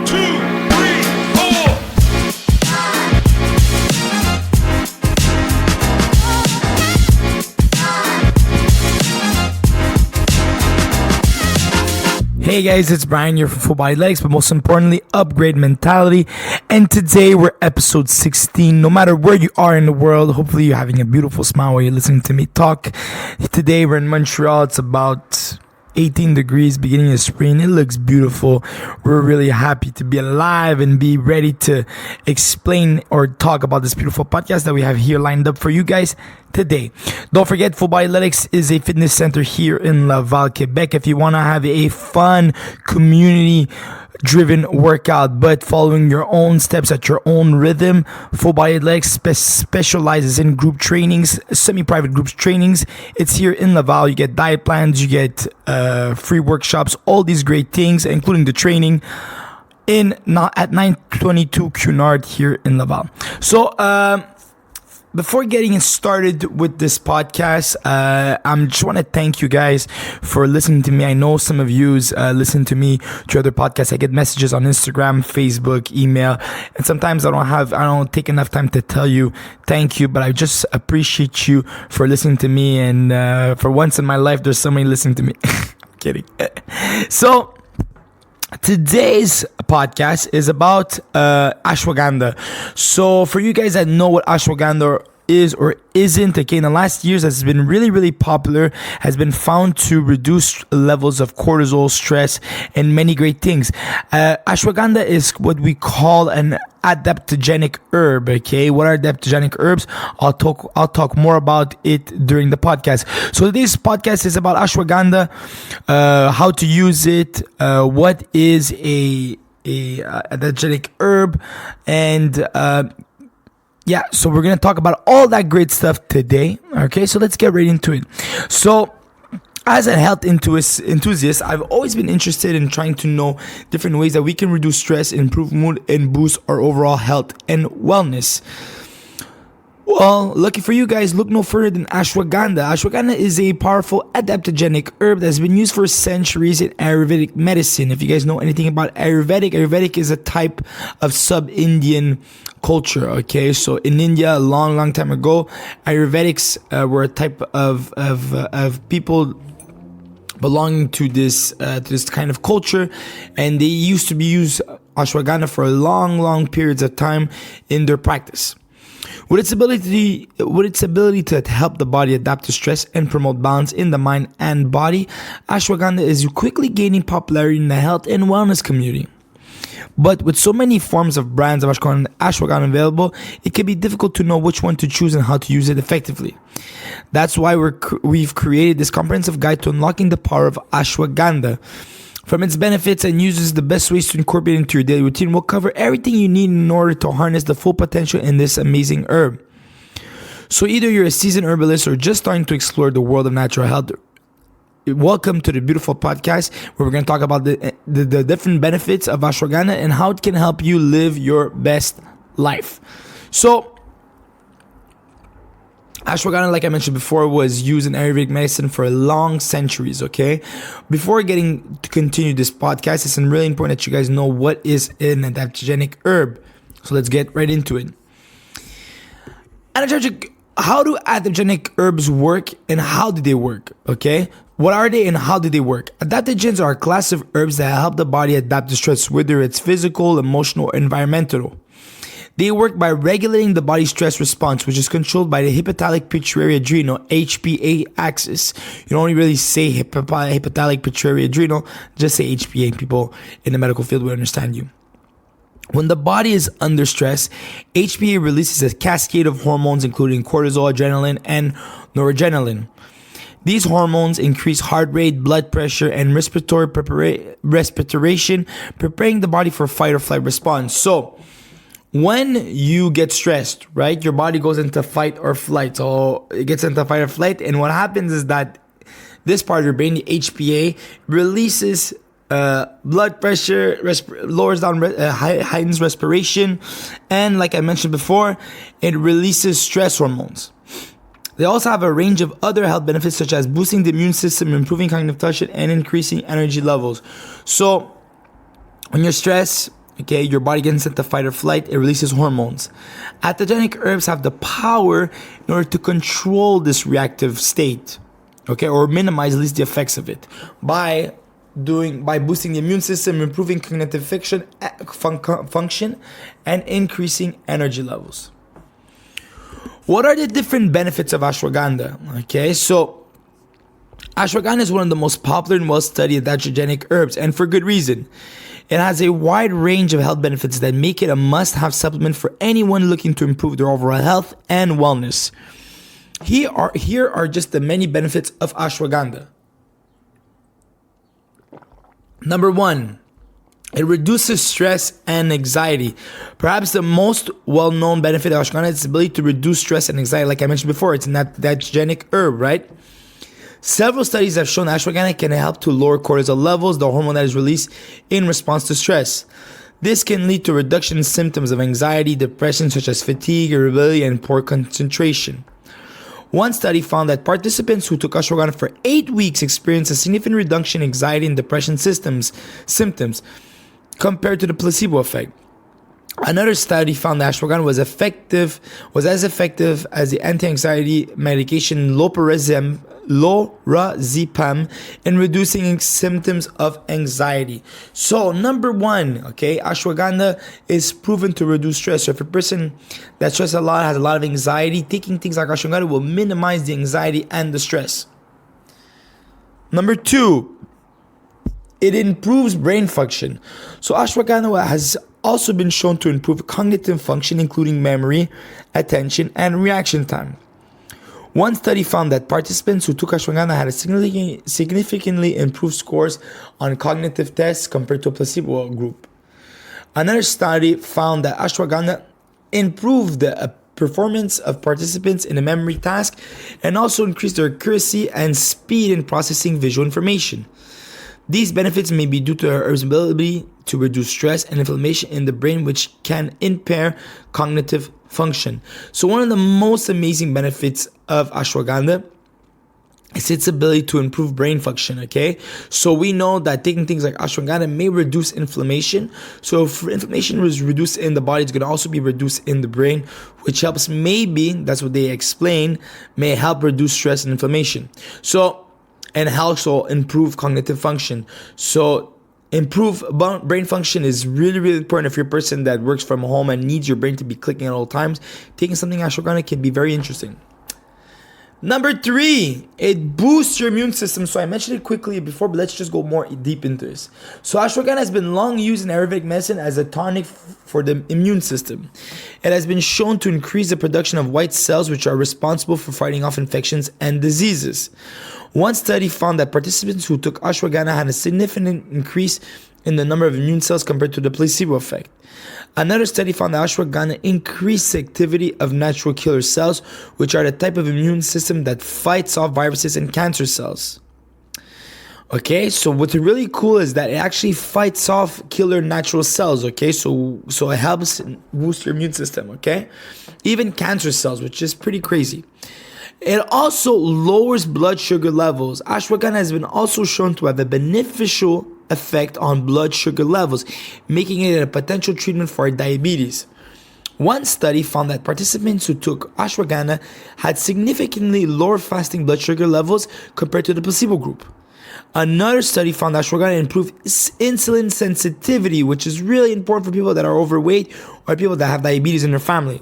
Hey guys, it's Brian here from Full Body Legs, but most importantly, Upgrade Mentality. And today we're episode 16. No matter where you are in the world, hopefully you're having a beautiful smile while you're listening to me talk. Today we're in Montreal. It's about 18 degrees, beginning of spring. It looks beautiful. We're really happy to be alive and be ready to explain or talk about this beautiful podcast that we have here lined up for you guys today. Don't forget, Full Body Athletics is a fitness center here in Laval, Quebec. If you want to have a fun, community-driven workout, but following your own steps at your own rhythm, Full Body Athletics specializes in group trainings, semi-private group trainings. It's here in Laval. You get diet plans, you get free workshops, all these great things, including the training at 922 Cunard here in Laval. So, before getting started with this podcast, I just want to thank you guys for listening to me. I know some of you listen to me to other podcasts. I get messages on Instagram, Facebook, email, and sometimes I don't take enough time to tell you thank you, but I just appreciate you for listening to me. And for once in my life, there's somebody listening to me. I'm kidding. So, today's podcast is about ashwagandha. So for you guys that know what ashwagandha is or isn't, okay, in the last years has been really popular, has been found to reduce levels of cortisol, stress, and many great things. Ashwagandha is what we call an adaptogenic herb. Okay, what are adaptogenic herbs? I'll talk more about it during the podcast. So this podcast is about ashwagandha, how to use it, what is a adaptogenic herb, and yeah, so we're going to talk about all that great stuff today. Okay, so let's get right into it. So, as a health enthusiast, I've always been interested in trying to know different ways that we can reduce stress, improve mood, and boost our overall health and wellness. Well, lucky for you guys, look no further than ashwagandha. Ashwagandha is a powerful adaptogenic herb that's been used for centuries in Ayurvedic medicine. If you guys know anything about Ayurvedic is a type of sub-Indian culture, okay? So in India, a long time ago, Ayurvedics were a type of people belonging to this kind of culture, and they used to use ashwagandha for long periods of time in their practice. With its ability to help the body adapt to stress and promote balance in the mind and body, ashwagandha is quickly gaining popularity in the health and wellness community. But with so many forms of brands of ashwagandha available, it can be difficult to know which one to choose and how to use it effectively. That's why we've created this comprehensive guide to unlocking the power of ashwagandha. From its benefits and uses, the best ways to incorporate into your daily routine, we'll cover everything you need in order to harness the full potential in this amazing herb. So either you're a seasoned herbalist or just starting to explore the world of natural health, welcome to the beautiful podcast where we're going to talk about the different benefits of ashwagandha and how it can help you live your best life. So, ashwagandha, like I mentioned before, was used in Ayurvedic medicine for long centuries, okay? Before getting to continue this podcast, it's really important that you guys know what is an adaptogenic herb. So let's get right into it. How do adaptogenic herbs work and how do they work, okay? What are they and how do they work? Adaptogens are a class of herbs that help the body adapt to stress, whether it's physical, emotional, or environmental. They work by regulating the body's stress response, which is controlled by the hypothalamic pituitary adrenal (HPA) axis. You don't really say hypothalamic pituitary adrenal, just say HPA. People in the medical field will understand you. When the body is under stress, HPA releases a cascade of hormones, including cortisol, adrenaline, and noradrenaline. These hormones increase heart rate, blood pressure, and respiration, preparing the body for fight or flight response. So, when you get stressed, right, your body goes into fight or flight. So it gets into fight or flight. And what happens is that this part of your brain, the HPA, releases blood pressure, lowers down, heightens respiration. And like I mentioned before, it releases stress hormones. They also have a range of other health benefits such as boosting the immune system, improving cognitive function, and increasing energy levels. So when you're stressed, Okay, your body gets into fight or flight, it releases hormones. Adaptogenic herbs have the power in order to control this reactive state, okay, or minimize at least the effects of it by boosting the immune system, improving cognitive function, and increasing energy levels. What are the different benefits of ashwagandha? Okay, so ashwagandha is one of the most popular and well-studied adaptogenic herbs, and for good reason. It has a wide range of health benefits that make it a must-have supplement for anyone looking to improve their overall health and wellness. Here are just the many benefits of ashwagandha. Number 1, it reduces stress and anxiety. Perhaps the most well-known benefit of ashwagandha is its ability to reduce stress and anxiety. Like I mentioned before, it's an adaptogenic herb, right? Several studies have shown ashwagandha can help to lower cortisol levels, the hormone that is released in response to stress. This can lead to a reduction in symptoms of anxiety, depression, such as fatigue, irritability, and poor concentration. One study found that participants who took ashwagandha for 8 weeks experienced a significant reduction in anxiety and depression symptoms compared to the placebo effect. Another study found that ashwagandha was as effective as the anti-anxiety medication lorazepam in reducing symptoms of anxiety. So number 1, okay, ashwagandha is proven to reduce stress. So if a person that stresses a lot, has a lot of anxiety, taking things like ashwagandha will minimize the anxiety and the stress. Number 2, it improves brain function. So ashwagandha has also been shown to improve cognitive function, including memory, attention, and reaction time. One study found that participants who took ashwagandha had a significantly improved scores on cognitive tests compared to a placebo group. Another study found that ashwagandha improved the performance of participants in a memory task and also increased their accuracy and speed in processing visual information. These benefits may be due to the herb's ability to reduce stress and inflammation in the brain, which can impair cognitive function. So one of the most amazing benefits of ashwagandha is its ability to improve brain function, okay? So we know that taking things like ashwagandha may reduce inflammation. So if inflammation was reduced in the body, it's going to also be reduced in the brain, which helps that's what they explain, may help reduce stress and inflammation. And also improve cognitive function. So improve brain function is really, really important if you're a person that works from home and needs your brain to be clicking at all times. Taking something ashwagandha can be very interesting. Number 3, it boosts your immune system. So I mentioned it quickly before, but let's just go more deep into this. So ashwagandha has been long used in Ayurvedic medicine as a tonic for the immune system. It has been shown to increase the production of white cells, which are responsible for fighting off infections and diseases. One study found that participants who took ashwagandha had a significant increase in the number of immune cells compared to the placebo effect. Another study found that ashwagandha increased the activity of natural killer cells, which are the type of immune system that fights off viruses and cancer cells. Okay, so what's really cool is that it actually fights off killer natural cells, okay? So it helps boost your immune system, okay? Even cancer cells, which is pretty crazy. It also lowers blood sugar levels. Ashwagandha has been also shown to have a beneficial effect on blood sugar levels, making it a potential treatment for diabetes. One study found that participants who took ashwagandha had significantly lower fasting blood sugar levels compared to the placebo group. Another study found that ashwagandha improved insulin sensitivity, which is really important for people that are overweight or people that have diabetes in their family.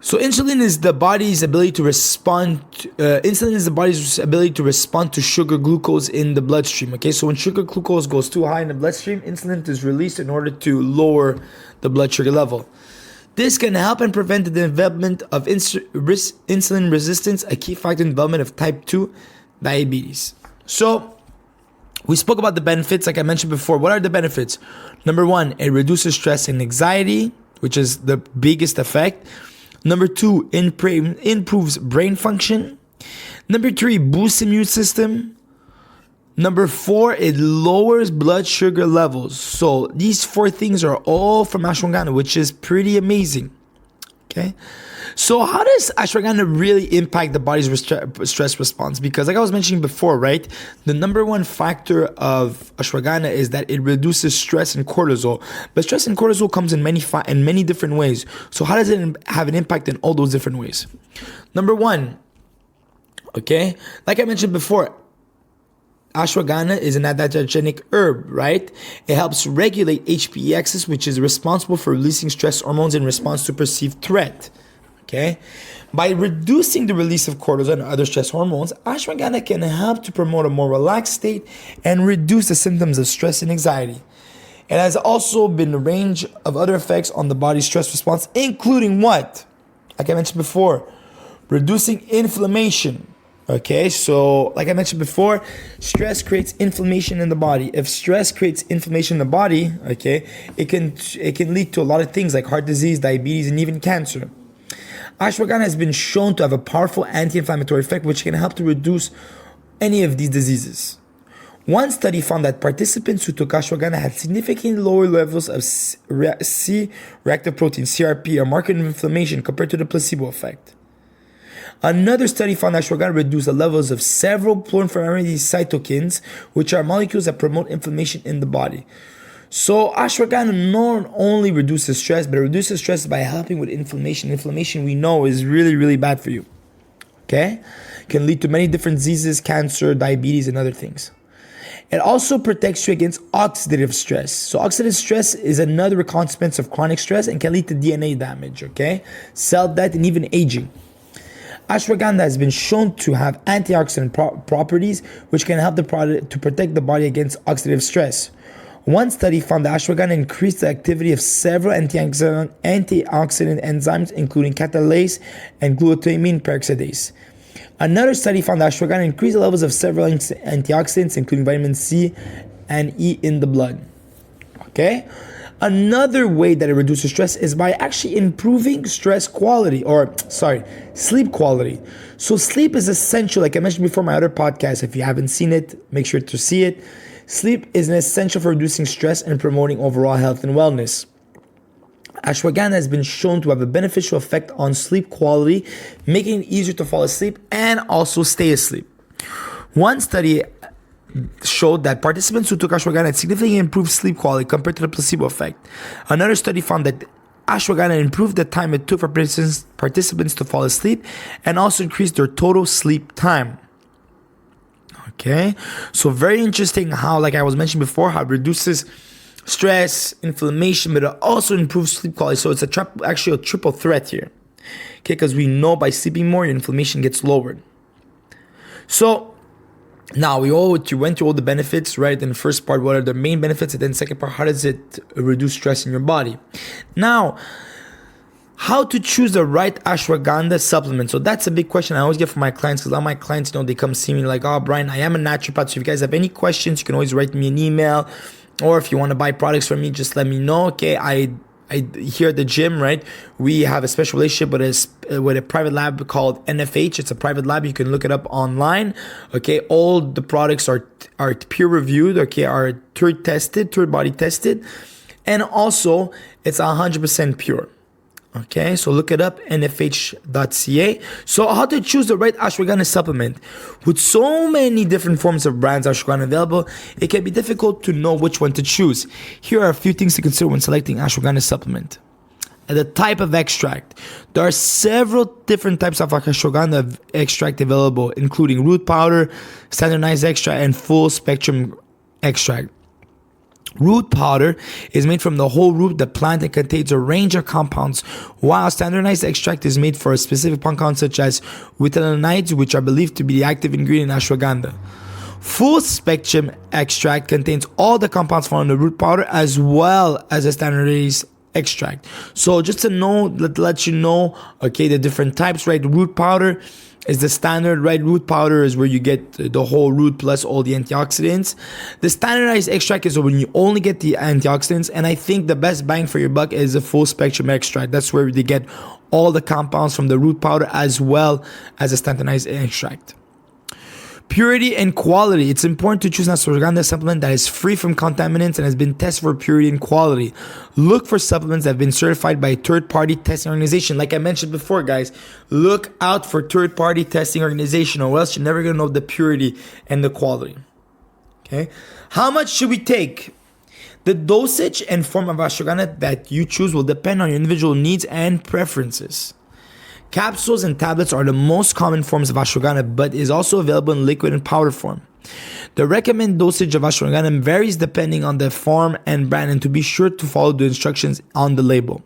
So insulin is the body's ability to respond to sugar glucose in the bloodstream. Okay, so when sugar glucose goes too high in the bloodstream, insulin is released in order to lower the blood sugar level. This can help and prevent the development of insulin resistance, a key factor in the development of type 2 diabetes. So we spoke about the benefits, like I mentioned before. What are the benefits? Number 1, it reduces stress and anxiety, which is the biggest effect. Number 2, improves brain function. Number 3, boosts immune system. Number 4, it lowers blood sugar levels. So these 4 things are all from ashwagandha, which is pretty amazing. Okay, so how does ashwagandha really impact the body's stress response? Because like I was mentioning before, right, the number one factor of ashwagandha is that it reduces stress and cortisol. But stress and cortisol comes in many different ways. So how does it have an impact in all those different ways? Number one, okay, like I mentioned before, ashwagandha is an adaptogenic herb, right? It helps regulate HPA axis, which is responsible for releasing stress hormones in response to perceived threat. Okay? By reducing the release of cortisol and other stress hormones, ashwagandha can help to promote a more relaxed state and reduce the symptoms of stress and anxiety. It has also been a range of other effects on the body's stress response, including what? Like I mentioned before, reducing inflammation. Okay, so like I mentioned before, stress creates inflammation in the body. If stress creates inflammation in the body, okay, it can lead to a lot of things like heart disease, diabetes, and even cancer. Ashwagandha has been shown to have a powerful anti-inflammatory effect which can help to reduce any of these diseases. One study found that participants who took ashwagandha had significantly lower levels of C-reactive protein, CRP, a marker of inflammation compared to the placebo effect. Another study found that ashwagandha reduced the levels of several pro-inflammatory cytokines, which are molecules that promote inflammation in the body. So ashwagandha not only reduces stress, but it reduces stress by helping with inflammation. Inflammation, we know, is really, really bad for you. Okay? Can lead to many different diseases, cancer, diabetes, and other things. It also protects you against oxidative stress. So oxidative stress is another consequence of chronic stress and can lead to DNA damage, okay? Cell death and even aging. Ashwagandha has been shown to have antioxidant properties which can help to protect the body against oxidative stress. One study found that ashwagandha increased the activity of several antioxidant enzymes including catalase and glutamine peroxidase. Another study found that ashwagandha increased the levels of several antioxidants including vitamin C and E in the blood. Okay? Another way that it reduces stress is by actually improving sleep quality. So sleep is essential, like I mentioned before in my other podcast. If you haven't seen it, make sure to see it. Sleep is an essential for reducing stress and promoting overall health and wellness. Ashwagandha has been shown to have a beneficial effect on sleep quality, making it easier to fall asleep and also stay asleep. One study showed that participants who took ashwagandha had significantly improved sleep quality compared to the placebo effect. Another study found that ashwagandha improved the time it took for participants to fall asleep and also increased their total sleep time. Okay, so very interesting how, like I was mentioning before, how it reduces stress, inflammation, but it also improves sleep quality. So it's actually a triple threat here. Okay, because we know by sleeping more, your inflammation gets lowered. So now we went through all the benefits, right? In the first part, what are the main benefits? And then second part, how does it reduce stress in your body? Now, how to choose the right ashwagandha supplement? So that's a big question I always get from my clients, because a lot of my clients, they come see me like, oh, Brian, I am a naturopath. So if you guys have any questions, you can always write me an email. Or if you want to buy products from me, just let me know. Okay, I here at the gym, right, we have a special relationship with a private lab called NFH. It's a private lab. You can look it up online. Okay, all the products are peer reviewed. Okay, are third body tested, and also it's 100% pure. Okay, so look it up, nfh.ca. So how to choose the right ashwagandha supplement? With so many different forms of brands ashwagandha available, it can be difficult to know which one to choose. Here are a few things to consider when selecting ashwagandha supplement. The type of extract. There are several different types of ashwagandha extract available, including root powder, standardized extract, and full spectrum extract. Root powder is made from the whole root of the plant and contains a range of compounds, while standardized extract is made for a specific compound such as withanolides, which are believed to be the active ingredient in ashwagandha. Full spectrum extract contains all the compounds found in the root powder as well as a standardized extract. So just to let you know, okay, the different types, right? Root powder is the standard, right? Root powder is where you get the whole root plus all the antioxidants. The standardized extract is when you only get the antioxidants, and I think the best bang for your buck is the full spectrum extract. That's where they get all the compounds from the root powder as well as a standardized extract. Purity and quality. It's important to choose an ashwagandha supplement that is free from contaminants and has been tested for purity and quality. Look for supplements that have been certified by a third-party testing organization. Like I mentioned before, guys, look out for third-party testing organization, or else you're never going to know the purity and the quality. Okay? How much should we take? The dosage and form of ashwagandha that you choose will depend on your individual needs and preferences. Capsules and tablets are the most common forms of ashwagandha, but is also available in liquid and powder form. The recommended dosage of ashwagandha varies depending on the form and brand, and to be sure to follow the instructions on the label.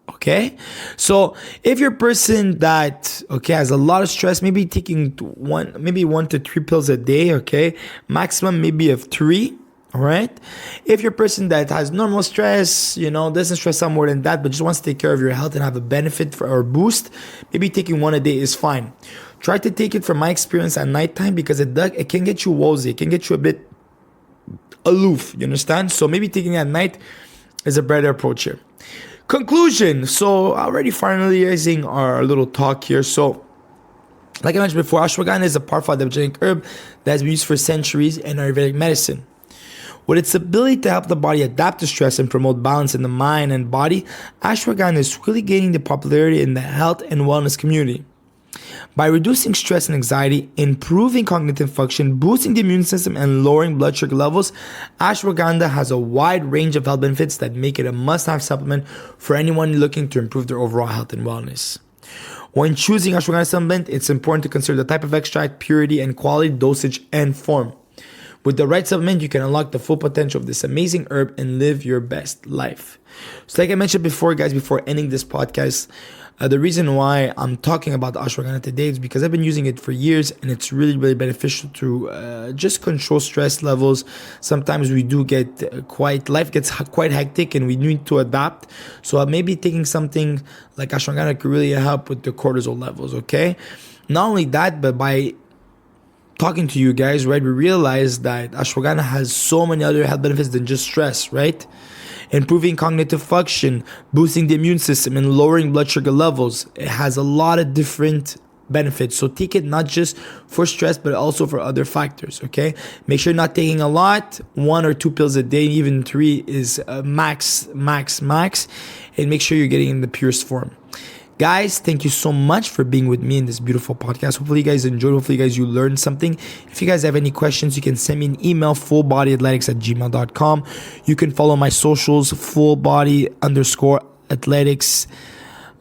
Okay, so if you're a person that has a lot of stress, maybe taking 1 to 3 pills a day, maximum maybe of 3. All right. If you're a person that has normal stress, doesn't stress out more than that, but just wants to take care of your health and have a benefit or boost, maybe taking 1 a day is fine. Try to take it, from my experience, at nighttime, because it can get you woozy. It can get you a bit aloof. You understand? So maybe taking it at night is a better approach here. Conclusion. So already finalizing our little talk here. So like I mentioned before, ashwagandha is a powerful adaptogenic herb that has been used for centuries in Ayurvedic medicine. With its ability to help the body adapt to stress and promote balance in the mind and body, ashwagandha is really gaining the popularity in the health and wellness community. By reducing stress and anxiety, improving cognitive function, boosting the immune system, and lowering blood sugar levels, ashwagandha has a wide range of health benefits that make it a must-have supplement for anyone looking to improve their overall health and wellness. When choosing ashwagandha supplement, it's important to consider the type of extract, purity, and quality, dosage, and form. With the right supplement, you can unlock the full potential of this amazing herb and live your best life. So like I mentioned before, guys, before ending this podcast, the reason why I'm talking about the ashwagandha today is because I've been using it for years, and it's really, really beneficial to just control stress levels. Sometimes we do get life gets quite hectic, and we need to adapt. So maybe taking something like ashwagandha could really help with the cortisol levels, okay? Not only that, but by talking to you guys, right, we realize that ashwagandha has so many other health benefits than just stress, right? Improving cognitive function, boosting the immune system, and lowering blood sugar levels. It has a lot of different benefits. So take it not just for stress, but also for other factors, okay? Make sure you're not taking a lot. 1 or 2 pills a day, even 3 is max. And make sure you're getting in the purest form. Guys, thank you so much for being with me in this beautiful podcast. Hopefully you guys enjoyed. Hopefully you learned something. If you guys have any questions, you can send me an email, fullbodyathletics@gmail.com. You can follow my socials, fullbody_athletics,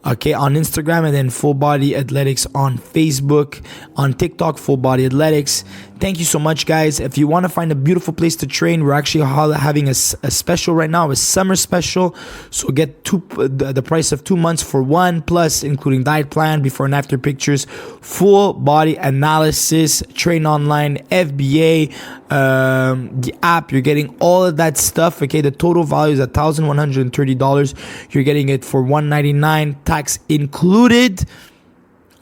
on Instagram, and then Full Body Athletics on Facebook, on TikTok, Full Body Athletics. Thank you so much, guys. If you want to find a beautiful place to train, we're actually having a special right now, a summer special. So get the price of 2 months for 1, plus including diet plan, before and after pictures, full body analysis, train online, FBA, the app. You're getting all of that stuff. Okay, the total value is $1,130. You're getting it for $199, tax included.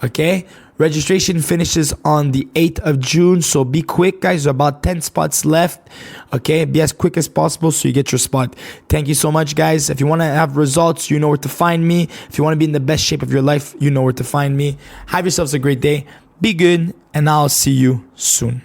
Okay. Registration finishes on the 8th of June, so be quick, guys. There's about 10 spots left. Okay, be as quick as possible so you get your spot. Thank you so much, guys. If you want to have results, you know where to find me. If you want to be in the best shape of your life, you know where to find me. Have yourselves a great day. Be good, and I'll see you soon.